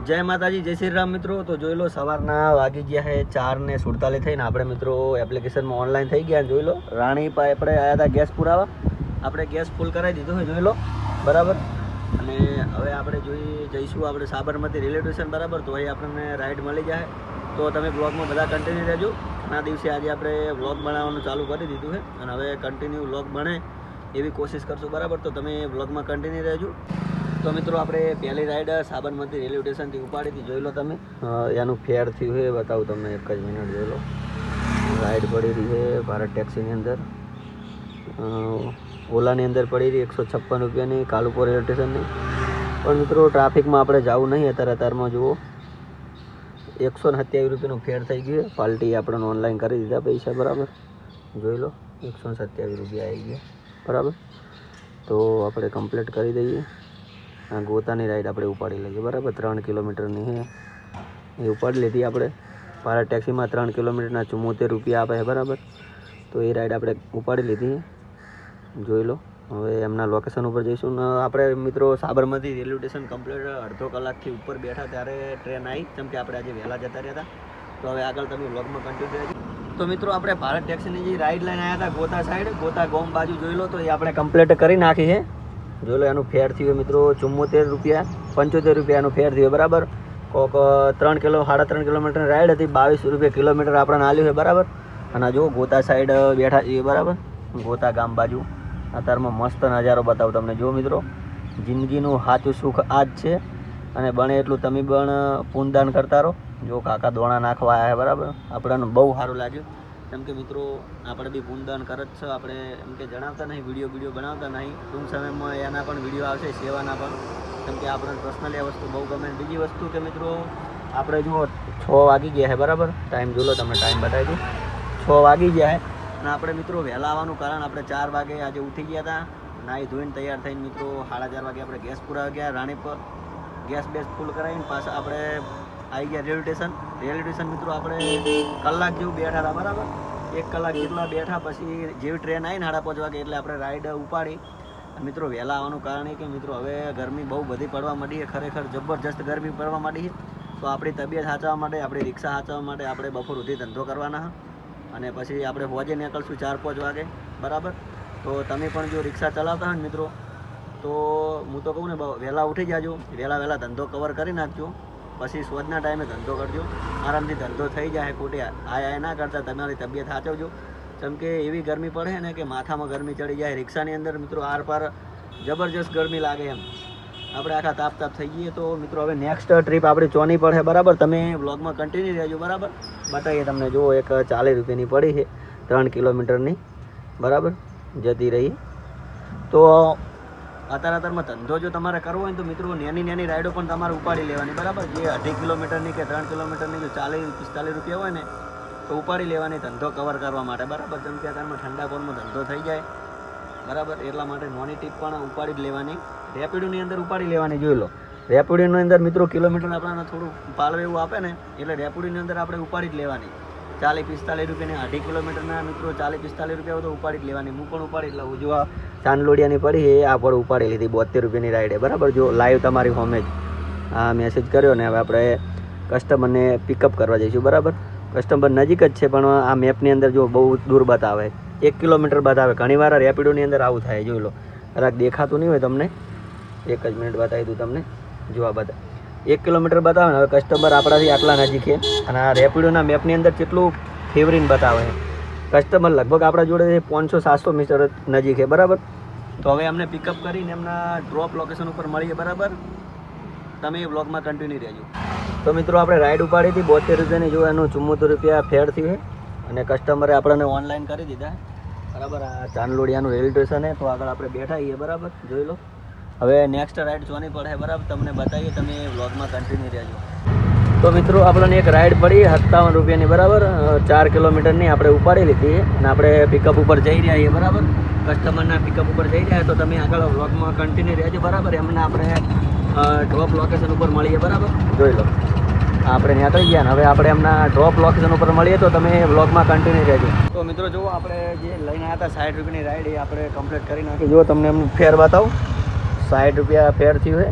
જય માતાજી, જય શ્રી રામ મિત્રો. તો જોઈ લો સવારના વાગી ગયા છે 4:47 થઈને આપણે મિત્રો એપ્લિકેશનમાં ઓનલાઈન થઈ ગયા. જોઈ લો રાણી પાસે આપણે આવ્યા હતા ગેસ પુરાવા. આપણે ગેસ ફૂલ કરાવી દીધો છે, જોઈ લો બરાબર. અને હવે આપણે જઈશું આપણે સાબરમતી રેલવે સ્ટેશન બરાબર. તો અહીં આપણને રાઈડ મળી જાય. તો તમે બ્લોગમાં બધા કન્ટિન્યુ રહેજો. ઘણા દિવસે આજે આપણે બ્લોગ બનાવવાનું ચાલુ કરી દીધું છે અને હવે કન્ટિન્યુ બ્લોગ બને એવી કોશિશ કરશું બરાબર. તો તમે બ્લોગમાં કન્ટિન્યુ રહેજો. તો મિત્રો આપણે પહેલી રાઈડ સાબરમતી રેલવે સ્ટેશનથી ઉપાડી હતી. જોઈ લો તમે એનું ફેર થયું છે, બતાવું તમને એક જ મિનિટ. જોઈ લો રાઈડ પડી રહી છે ભારત ટેક્સીની અંદર, ઓલાની અંદર પડી રહી 156 રૂપિયાની કાલુપુર રેલવે સ્ટેશનની. પણ મિત્રો ટ્રાફિકમાં આપણે જવું નહીં અત્યારમાં. જુઓ 127 રૂપિયાનું ફેર થઈ ગયું. પાર્ટી આપણને ઓનલાઈન કરી દીધા પૈસા બરાબર. જોઈ લો 127 રૂપિયા આવી ગયા બરાબર. તો આપણે કમ્પ્લીટ કરી દઈએ. આ ગોતાની રાઈડ આપણે ઉપાડી લઈએ બરાબર. 3 કિલોમીટરની છે એ ઉપાડી લીધી આપણે. ભારત ટેક્સીમાં 3 કિલોમીટરના 74 રૂપિયા આપે છે બરાબર. તો એ રાઈડ આપણે ઉપાડી લીધી. જોઈ લો હવે એમના લોકેશન ઉપર જઈશું ને આપણે મિત્રો. સાબરમતી રેલવે સ્ટેશન કમ્પ્લીટ અડધો કલાકથી ઉપર બેઠા ત્યારે ટ્રેન આવી, કેમ કે આપણે આજે વહેલા જતા રહ્યા હતા. તો હવે આગળ તમે વ્લોગમાં કન્ટિન્યુ રહેજો. તો મિત્રો આપણે ભારત ટેક્સીની જે રાઈડ લઈને આવ્યા હતા ગોતા સાઈડ, ગોતા ગોમ બાજુ જોઈ લો. તો એ આપણે કમ્પ્લીટ કરી નાખી છે. જોઈ લો એનું ફેર થયું મિત્રો 74 રૂપિયા, 75 રૂપિયાનું ફેર થયું બરાબર. કોક 3 કિલોમીટરની રાઈડ હતી, 22 રૂપિયા કિલોમીટર આપણને આલ્યું છે બરાબર. અને જો ગોતા સાઈડ બેઠા છીએ બરાબર, ગોતા ગામ બાજુ. અત્યારમાં મસ્ત નજારો બતાવું તમને. જો મિત્રો જિંદગીનું સાચું સુખ આ જ છે અને બને એટલું તમે પણ પૂનદાન કરતા રહો. જો કાકા દોણા નાખવા આવ્યા બરાબર, આપણને બહુ સારું લાગ્યું. કેમ કે મિત્રો આપણે બી પૂનદાન કરે જ છે. આપણે એમ કે જણાવતા નહીં, વિડીયો બનાવતા નહીં. ટૂંક સમયમાં એના પણ વિડીયો આવશે, સેવાના પણ. કેમ કે આપણને પર્સનલી આ વસ્તુ બહુ ગમે. બીજી વસ્તુ કે મિત્રો આપણે જુઓ 6 વાગી ગયા છે બરાબર. ટાઈમ જોઈ લો, તમને ટાઈમ બતાવી દઉં. 6 વાગી ગયા છે અને આપણે મિત્રો વહેલા આવવાનું કારણ આપણે 4 વાગે આજે ઉઠી ગયા હતા. નાહી ધોઈને તૈયાર થઈને મિત્રો 4:30 વાગે આપણે ગેસ પુરાવા ગયા રાણી પર. ગેસ ફૂલ કરાવીને પાછા આપણે આવી ગયા રેલવે સ્ટેશન. મિત્રો આપણે કલાક જેવું બેઠા હતા બરાબર. 1 કલાક જેટલા બેઠા પછી જેવી ટ્રેન આવી 5:30 વાગે એટલે આપણે રાઈડ ઉપાડી. મિત્રો વહેલા આવવાનું કારણ એ કે મિત્રો હવે ગરમી બહુ બધી પડવા માંડી છે. ખરેખર જબરજસ્ત ગરમી પડવા માંડી છે. તો આપણી તબિયત સાચવવા માટે, આપણી રિક્ષા સાચવવા માટે આપણે બપોર સુધી ધંધો કરવાના અને પછી આપણે હોજે નીકળશું 4-5 વાગે બરાબર. તો તમે પણ જો રિક્ષા ચલાવતા હોય ને મિત્રો, તો હું તો કહું ને વહેલા ઉઠી જાજો, વહેલા ધંધો કવર કરી નાખજો. પછી સોજના ટાઈમે ધંધો કરજો, આરામથી ધંધો થઈ જાય. ખોટી આ ના કરતા તમારી તબિયત સાચવજો. જેમ કે એવી ગરમી પડે ને કે માથામાં ગરમી ચડી જાય. રિક્ષાની અંદર મિત્રો આર પાર જબરજસ્ત ગરમી લાગે એમ. આપણે આખા તાપ થઈ ગઈએ. તો મિત્રો હવે નેક્સ્ટ ટ્રીપ આપણી ચોની પડે બરાબર. તમે વ્લોગમાં કન્ટિન્યુ રહેજો બરાબર. બતાવીએ તમને. જુઓ એક 40 રૂપિયાની પડી છે 3 કિલોમીટરની બરાબર જતી રહી. તો અત્યારમાં ધંધો જો તમારે કરવો હોય તો મિત્રો નાની રાઈડો પણ તમારે ઉપાડી લેવાની બરાબર. જે 2.5 કિલોમીટરની કે 3 કિલોમીટરની જો 40-45 રૂપિયા હોય ને તો ઉપાડી લેવાની ધંધો કવર કરવા માટે બરાબર. જેમ કે અત્યારમાં ઠંડા પોરમાં ધંધો થઈ જાય બરાબર. એટલા માટે નાની ટીપ પણ ઉપાડી જ લેવાની. રેપિડોની અંદર ઉપાડી લેવાની. જોઈ લો રેપિડોની અંદર મિત્રો કિલોમીટર આપણને થોડું પાળવે એવું આપે ને, એટલે રેપિડોની અંદર આપણે ઉપાડી જ લેવાની. 40-45 રૂપિયાની 2.5 કિલોમીટરના મિત્રો 40-45 રૂપિયા તો ઉપાડી જ લેવાની. હું પણ ઉપાડી લઉં. જો આ ચાંદલોડિયાની પડી એ આ પણ ઉપાડી લીધી 72 રૂપિયાની રાઈડે બરાબર. જો લાઈવ તમારી હોમે જ આ મેસેજ કર્યો ને. હવે આપણે કસ્ટમરને પિકઅપ કરવા જઈશું બરાબર. કસ્ટમર નજીક જ છે પણ આ મેપની અંદર જો બહુ દૂર બતાવે, 1 કિલોમીટર બતાવે. ઘણીવાર રેપિડોની અંદર આવું થાય. જોઈ લો જરાક દેખાતું નહીં હોય તમને, 1 જ મિનિટ બતાવી દઉં તમને. જો આ બધા 1 કિલોમીટર બતાવે ને. હવે કસ્ટમર આપણાથી આટલા નજીક છે અને આ રેપિડોના મેપની અંદર કેટલું ફેવરિંગ બતાવે છે. કસ્ટમર લગભગ આપણા જોડે 500-700 મીટર નજીક છે બરાબર. તો હવે અમને પિકઅપ કરીને એમના ડ્રોપ લોકેશન ઉપર મળીએ બરાબર. તમે એ વ્લોગમાં કન્ટિન્યુ રહેજો. તો મિત્રો આપણે રાઈડ ઉપાડી હતી 72 રૂપિયાની. જો એનું 74 રૂપિયા ફેર થયું અને કસ્ટમરે આપણને ઓનલાઈન કરી દીધા બરાબર. આ ચાંદલોડિયાનું રેલવે સ્ટેશન છે. તો આગળ આપણે બેઠા છીએ બરાબર. જોઈ લો હવે નેક્સ્ટ રાઈડ ચોની પડે બરાબર. તમને બતાવીએ, તમે વ્લોગમાં કન્ટિન્યુ રહેજો. તો મિત્રો આપણને એક રાઈડ પડી 57 રૂપિયાની બરાબર. 4 કિલોમીટરની આપણે ઉપાડી લીધી અને આપણે પિકઅપ ઉપર જઈ રહ્યા છીએ બરાબર. કસ્ટમરના પિકઅપ ઉપર જઈ રહ્યા. તો તમે આગળ વ્લોગમાં કન્ટિન્યુ રહેજો બરાબર. એમને આપણે ડ્રોપ લોકેશન ઉપર મળીએ બરાબર. જોઈ લો આપણે નીકળી ગયા ને હવે આપણે એમના ડ્રોપ લોકેશન ઉપર મળીએ. તો તમે વ્લોગમાં કન્ટિન્યુ રહેજો. તો મિત્રો જુઓ આપણે જે લઈને આવ્યા હતા 60 રૂપિયાની રાઈડ એ આપણે કમ્પ્લીટ કરી નાખી. જો તમને એમનું ફેર બતાવું. 60 રૂપિયા ફેર થયું છે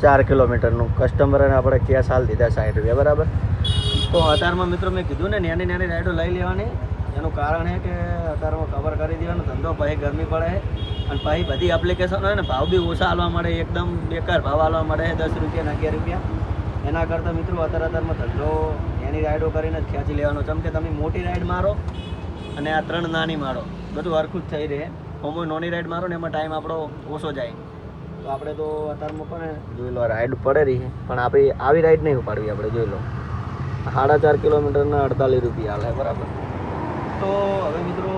4 કિલોમીટરનું. કસ્ટમરને આપણે કેશ હાલ દીધા 60 રૂપિયા, બરાબર. તો અત્યારમાં મિત્રો મેં કીધું ને નાની નાની રાઈડો લઈ લેવાની. એનું કારણ છે કે અત્યારમાં કવર કરી દેવાનો ધંધો, પછી ગરમી પડે છે અને પછી બધી એપ્લિકેશન હોય ને ભાવ બી ઓછા આવવા મળે, એકદમ બેકાર ભાવ આવવા મળે 10 રૂપિયા 11 રૂપિયા. એના કરતાં મિત્રો અત્યારમાં ધંધો એની રાઈડો કરીને જ ખેંચી લેવાનો. જેમ કે તમે મોટી રાઈડ મારો અને આ 3 નાની મારો, બધું હરખું જ થઈ રહે. હોમો નાની રાઈડ મારો ને એમાં ટાઈમ આપણો ઓછો જાય. તો આપણે તો અત્યારમાં પણ જોઈ લો રાઈડ પડે રહી છે, પણ આપણે આવી રાઈડ નહીં ઉપાડવી. આપણે જોઈ લો 4.5 કિલોમીટરના 48 રૂપિયા હાલે, બરાબર. તો હવે મિત્રો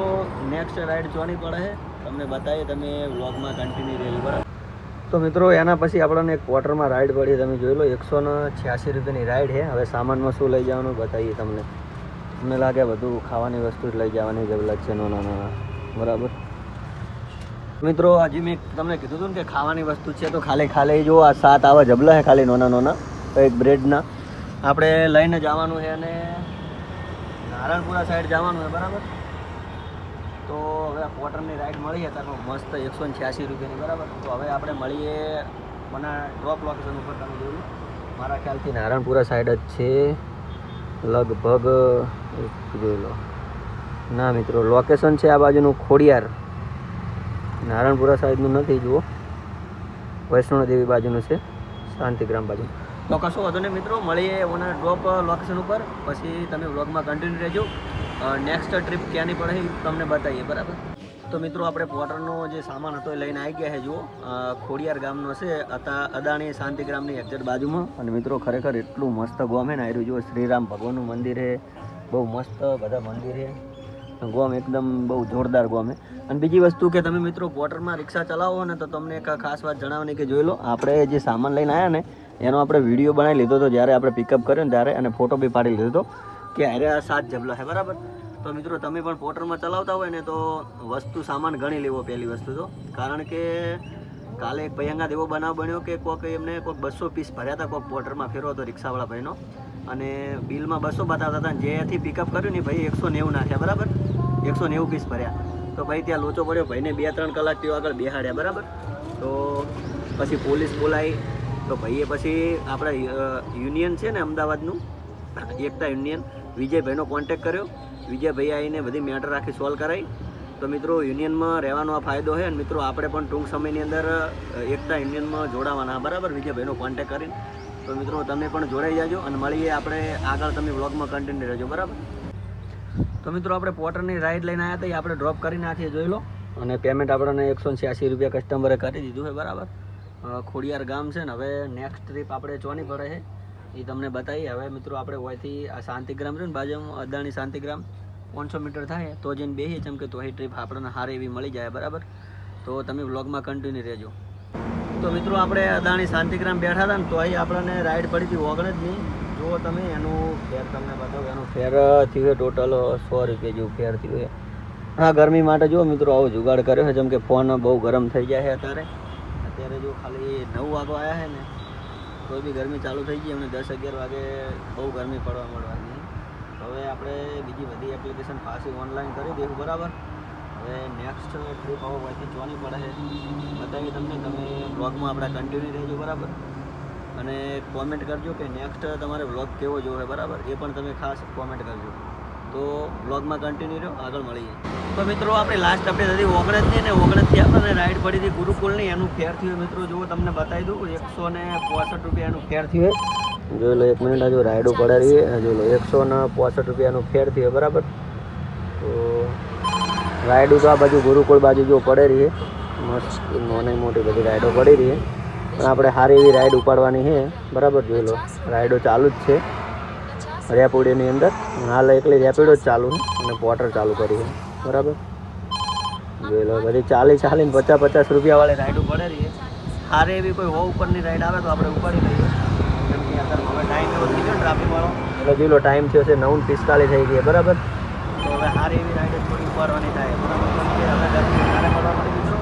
નેક્સ્ટ રાઈડ જોવાની પડે છે, તમને બતાવીએ, તમે વ્લોગમાં કન્ટિન્યુ રહેજો, બરાબર. તો મિત્રો એના પછી આપણને એક ક્વાર્ટરમાં રાઈડ પડી, તમે જોઈ લો 186 રૂપિયાની રાઈડ છે. હવે સામાનમાં શું લઈ જવાનું બતાવીએ તમને. મને લાગે બધું ખાવાની વસ્તુ જ લઈ જવાની જરૂર છે, નાના, બરાબર. મિત્રો હજી મેં તમને કીધું હતું ને કે ખાવાની વસ્તુ છે, તો ખાલી જો આ 7 આવા જબલા છે ખાલી નાના એક બ્રેડના. આપણે લઈને જવાનું છે અને નારણપુરા સાઈડ જવાનું છે, બરાબર. તો હવે આ ક્વાર્ટરની રાઈડ મળી છે તારમાં મસ્ત 186 રૂપિયાની, બરાબર. તો હવે આપણે મળીએ મને ડ્રોપ લોકેશન ઉપર. તમે જોયું મારા ખ્યાલથી નારણપુરા સાઈડ જ છે લગભગ. જોઈ લો ના મિત્રો, લોકેશન છે આ બાજુનું ખોડિયાર, નારણપુરા સાઈડનું નથી. જુઓ વૈષ્ણોદેવી બાજુનું છે, શાંતિગ્રામ બાજુ. તો કશું વાંધો નહીં મિત્રો, મળીએ ઓના ડ્રોપ લોકેશન ઉપર. પછી તમે વ્લોગમાં કન્ટિન્યુ રહેજો. નેક્સ્ટ ટ્રીપ ક્યાંની પડે એ તમને બતાવીએ, બરાબર. તો મિત્રો આપણે પોટરનો જે સામાન હતો એ લઈને આવી ગયા છે. જુઓ ખોડિયાર ગામનો છે, અદાણી શાંતિગ્રામની એક્ઝેક્ટ બાજુમાં. અને મિત્રો ખરેખર એટલું મસ્ત ગોમ છે ને. આવ્યું જુઓ શ્રીરામ ભગવાનનું મંદિર છે, બહુ મસ્ત બધા મંદિર છે. ગોમ એકદમ બહુ જોરદાર ગોમ છે. અને બીજી વસ્તુ કે તમે મિત્રો પોટરમાં રિક્ષા ચલાવો ને તો તમને એક ખાસ વાત જણાવવાની કે જોઈ લો આપણે જે સામાન લઈને આવ્યા ને એનો આપણે વિડીયો બનાવી લીધો હતો જ્યારે આપણે પિકઅપ કર્યો ને ત્યારે, અને ફોટો બી પાડી લીધો હતો કે અરે આ 7 જબલા છે, બરાબર. તો મિત્રો તમે પણ પોટરમાં ચલાવતા હોય ને તો વસ્તુ સામાન ગણી લેવો. પહેલી વસ્તુ તો કારણ કે કાલે એક ભયંકર એવો બનાવ બન્યો કે કોઈક એમને કોઈક 200 પીસ ભર્યા હતા, કોઈક પોટરમાં ફેરવો હતો રિક્ષાવાળા ભાઈનો, અને બિલમાં 200 બતાવતા હતા. જેથી પિકઅપ કર્યું ને ભાઈ 190 નાખ્યા, બરાબર. 190 પીસ ભર્યા. તો ભાઈ ત્યાં લોચો પડ્યો, ભાઈને 2-3 કલાક તેઓ આગળ બેહાડ્યા, બરાબર. તો પછી પોલીસ બોલાવી. તો ભાઈએ પછી આપણા યુનિયન છે ને અમદાવાદનું એકતા યુનિયન, વિજયભાઈનો કોન્ટેક્ટ કર્યો. વિજયભાઈ આવીને બધી મેટર આખી સોલ્વ કરાવી. તો મિત્રો યુનિયનમાં રહેવાનો આ ફાયદો છે. અને મિત્રો આપણે પણ ટૂંક સમયની અંદર એકતા યુનિયનમાં જોડાવાના, બરાબર, વિજયભાઈનો કોન્ટેક્ટ કરીને. તો મિત્રો તમે પણ જોડાઈ જાજો અને મળીએ આપણે આગળ. તમે વ્લોગમાં કન્ટિન્યુ રહેજો, બરાબર. તો મિત્રો આપણે પોટરની રાઈડ લઈને આવ્યા હતા, એ આપણે ડ્રોપ કરી નાખીએ, જોઈ લો. અને પેમેન્ટ આપણને 186 રૂપિયા કસ્ટમરે કરી દીધું છે, બરાબર. ખોડિયાર ગામ છે ને. હવે નેક્સ્ટ ટ્રીપ આપણે ચોની પડે છે એ તમને બતાવીએ. હવે મિત્રો આપણે હોયથી આ શાંતિગ્રામ છે ને બાજુમાં અદાણી શાંતિગ્રામ 500 મીટર થાય તો જઈને બેસીએ, જેમ કે તો એ ટ્રીપ આપણને સારી એવી મળી જાય, બરાબર. તો તમે વ્લોગમાં કન્ટિન્યુ રહેજો. તો મિત્રો આપણે અદાણી શાંતિગ્રામ બેઠા હતા ને તો અહીં આપણને રાઈડ પડી હતી ઓગણ જ નહીં. જુઓ તમે એનું ફેર તમને બતાવો. એનું ફેર થયું ટોટલ 100 રૂપિયા જેવું ફેર થયું છે. હા ગરમી માટે જુઓ મિત્રો આવો જુગાડ કર્યો છે, જેમ કે ફોન બહુ ગરમ થઈ જાય છે અત્યારે જો ખાલી 9 વાગવા આવ્યા છે ને તો બી ગરમી ચાલુ થઈ ગઈ. અમને 10-11 વાગે બહુ ગરમી પડવા મળવાની. હવે આપણે બીજી બધી એપ્લિકેશન પાછી ઓનલાઈન કરી દઈશું, બરાબર. હવે નેક્સ્ટ ટ્રીપ આવો પછી જોવાની પડે છે બતાવીએ તમને. તમે બ્લોગમાં આપણે કન્ટિન્યુ રહેજો, બરાબર. અને કોમેન્ટ કરજો કે નેક્સ્ટ તમારે વ્લોગ કેવો જોવે, બરાબર. એ પણ તમે ખાસ કોમેન્ટ કરજો. તો વ્લોગમાં કન્ટિન્યુ રહ્યો, આગળ મળીએ. તો મિત્રો આપણે લાસ્ટ અપડેટ હતી ઓગણજની ને 29થી આપણને રાઈડ પડી હતી ગુરુકુલની. એનું ફેર થયું મિત્રો જુઓ તમને બતાવી દઉં 165 રૂપિયાનું ફેર થયું. જોઈ લો 1 મિનિટ. હજુ રાઈડ પડે રહી. જોઈ લો 165 રૂપિયાનું ફેર થયું, બરાબર. તો રાઈડો તો આ બાજુ ગુરુકુળ બાજુ જો પડે રહી મસ્ત નાની મોટી બધી રાઈડો પડી રહી. પણ આપણે સારી એવી રાઈડ ઉપાડવાની છે, બરાબર. જોઈ લો રાઈડો ચાલુ જ છે રેપિડોની અંદર. હાલ એકલી રેપિડો જ ચાલુ છે અને પોટર ચાલુ કરી છે, બરાબર. જોઈ લો બધી 40-40 ને 50-50 રૂપિયાવાળી રાઈડો પડે રહી. સારી એવી કોઈ ઉપરની રાઈડ આવે તો આપણે ઉપાડી લઈએ. કેમ કે અત્યારે હવે ટાઈમ એવો થઈ ગયો ટ્રાફિકવાળો. એટલે જોઈ લો ટાઈમ થયો છે 9:45 થઈ ગઈ, બરાબર. તો હવે સારી એવી રાઈડ થોડી ઉપાડવાની થાય, બરાબર. કેમ કે હવે ગરમી વધારે પડવા મળી મિત્રો.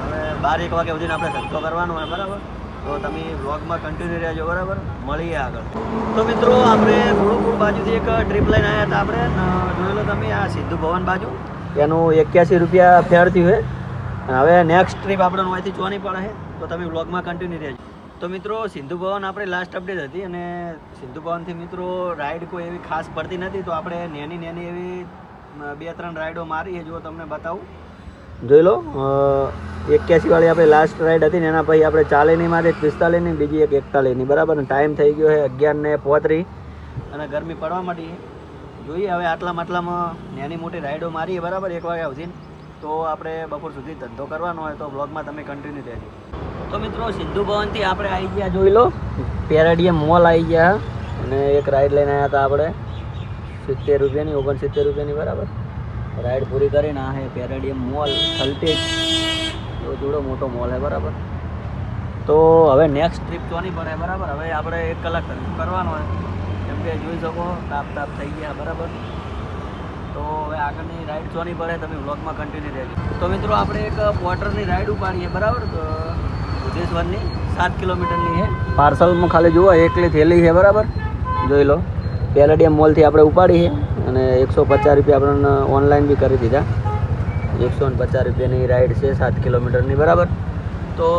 હવે 12-1 વાગ્યા સુધીને આપણે ધંધો કરવાનો હોય, બરાબર. તો તમે વ્લોગમાં કન્ટિન્યુ રહેજો, બરાબર. મળીએ આગળ. તો મિત્રો આપણે ગુરુકુળ બાજુથી એક ટ્રીપ લઈને આવ્યા હતા આપણે. જોઈ લો તમે આ સિદ્ધુ ભવન બાજુ. એનું 81 રૂપિયા ફેર થયું છે. હવે નેક્સ્ટ ટ્રીપ આપણે અહીંથી ચોની પડે છે તો તમે વ્લોગમાં કન્ટિન્યુ રહેજો. તો મિત્રો સિંધુ ભવન આપણે લાસ્ટ અપડેટ હતી અને સિંધુ ભવનથી મિત્રો રાઈડ કોઈ એવી ખાસ પડતી નથી, તો આપણે નાની એવી 2-3 રાઈડો મારી છે. જો તમને બતાવું, જોઈ લો. 81 વાળી આપણે લાસ્ટ રાઈડ હતી ને એના પછી આપણે 40ની મારી, 45ની, બીજી એક 41ની, બરાબર. ટાઈમ થઈ ગયો છે 11:35 અને ગરમી પડવા માંડી. જોઈએ હવે આટલામાં નાની મોટી રાઈડો મારીએ, બરાબર, 1 વાગ્યા સુધી. તો આપણે બપોર સુધી ધંધો કરવાનો હોય તો બ્લોગમાં તમે કન્ટિન્યુ રહેજો. તો મિત્રો સિંધુ ભવનથી આપણે આવી ગયા, જોઈ લો, પેરાડિયમ મોલ આવી ગયા અને એક રાઈડ લઈને આવ્યા હતા આપણે 70 રૂપિયાની, 69 રૂપિયાની, બરાબર. રાઈડ પૂરી કરીને આ હે પેરાડિયમ મોલ થલતેજ, એવો જોડો મોટો મોલ છે, બરાબર. તો હવે નેક્સ્ટ ટ્રીપ ચોની પડે, બરાબર. હવે આપણે 1 કલાક ધંધો કરવાનો હોય, જેમ કે જોઈ શકો તાપ થઈ ગયા, બરાબર. તો હવે આગળની રાઈડ ચોની પડે તમે વ્લોગમાં કન્ટિન્યુ રહેજો. તો મિત્રો આપણે એક વોટરની રાઈડ ઉપાડીએ, બરાબર. તો બુદ્ધેશ્વરની 7 કિલોમીટરની છે. પાર્સલમાં ખાલી જુઓ એકલી થેલી છે, બરાબર. જોઈ લો, પેલેડિયમ મોલથી આપણે ઉપાડી છે અને 150 રૂપિયા આપણને ઓનલાઈન બી કરી દીધા. 150 રૂપિયાની રાઈડ છે 7 કિલોમીટરની, બરાબર. તો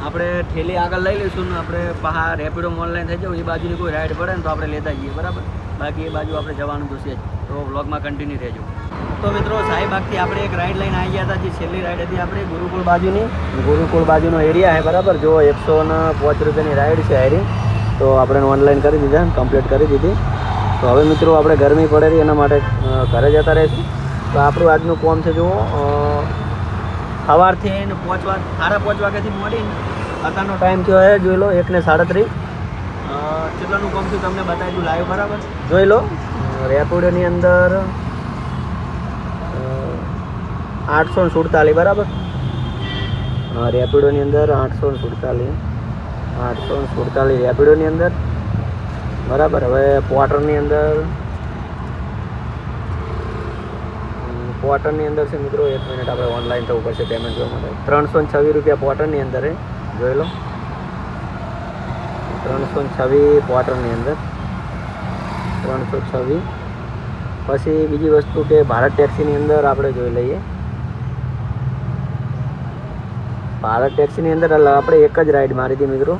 આપણે થેલી આગળ લઈ લઈશું ને આપણે બહાર રેપિડો ઓનલાઈન થઈ જાવ, એ બાજુની કોઈ રાઈડ પડે ને તો આપણે લેતા જઈએ, બરાબર. બાકી એ બાજુ આપણે જવાનું તો છે જ, તો વ્લોગમાં કન્ટિન્યુ રહેજો. તો મિત્રો સાહેબાગથી આપણે એક રાઈડ લઈને આવી ગયા હતા, જે છેલ્લી રાઈડ હતી આપણે ગુરુકુળ બાજુનો એરિયા છે, બરાબર. જો 105 રૂપિયાની રાઈડ છે હારી, તો આપણે ઓનલાઈન કરી દીધા, કમ્પ્લીટ કરી દીધી. તો હવે મિત્રો આપણે ગરમી પડે રહી એના માટે ઘરે જતા રહીશું. તો આપણું આજનું કોમ છે, જુઓ, સવારથી 5 વાગ્યાથી મોડી અત્યારનો ટાઈમ થયો છે, જોઈ લો 1:37. કેટલાનું કોમ થયું તમને બતાવી દઉં લાઈવ, બરાબર. જોઈ લો, રેપિડોની અંદર 847, બરાબર. રેપિડોની અંદર 847 રેપિડોની અંદર, બરાબર. હવે પોર્ટરની અંદર છે મિત્રો, 1 મિનિટ આપણે ઓનલાઈન થવું પડશે પેમેન્ટ જોવા માટે. 326 રૂપિયા પોર્ટરની અંદર છે, જોઈ લો, 326 પોર્ટરની અંદર, 326. પછી બીજી વસ્તુ કે ભારત ટેક્સીની અંદર આપણે જોઈ લઈએ. ભારત ટેક્સીની અંદર આપણે એક જ રાઈડ મારી હતી મિત્રો,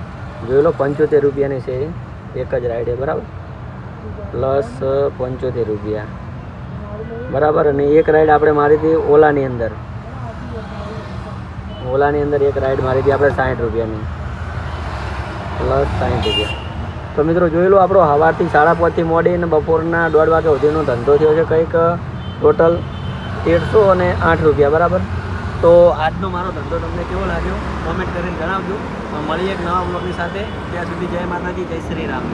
જોઈ લો, 75 રૂપિયાની છે, એક જ રાઈડ છે, બરાબર. પ્લસ 75 રૂપિયા, બરાબર. અને એક રાઈડ આપણે મારી હતી ઓલાની અંદર એક રાઈડ મારી હતી આપણે 60 રૂપિયાની, પ્લસ 60 રૂપિયા. તો મિત્રો જોઈ લો, આપણો સવારથી 5:30 મોડીને બપોરના 1:30 વાગ્યા સુધીનો ધંધો થયો છે, કંઈક ટોટલ 1308 રૂપિયા, બરાબર. તો આજનો મારો ધંધો તમને કેવો લાગ્યો કોમેન્ટ કરીને જણાવજો. મળીએ એક નવા બ્લોગની સાથે. ત્યાં સુધી જય માતાજી, જય શ્રી રામ.